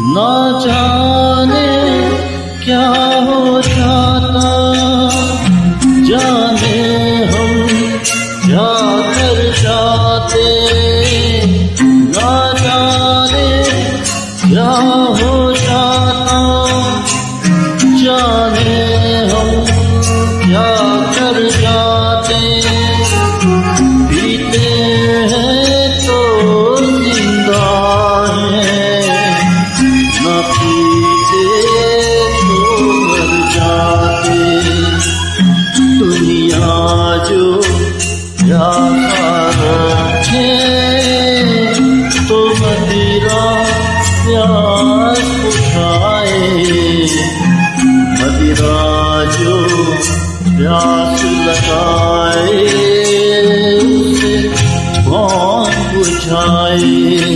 ना जाने क्या हो जाता, जाने हम क्या कर जाते। ना जाने क्या हो जाता, जाने हम क्या कर जाते। पीते हैं तो जिंदा है, न पीते तो मर जाते। दुनिया जो प्यासा रखे तो मदिरा प्यास बुझाए। मदिरा जो प्यास लगाए उसे कौन बुझाए।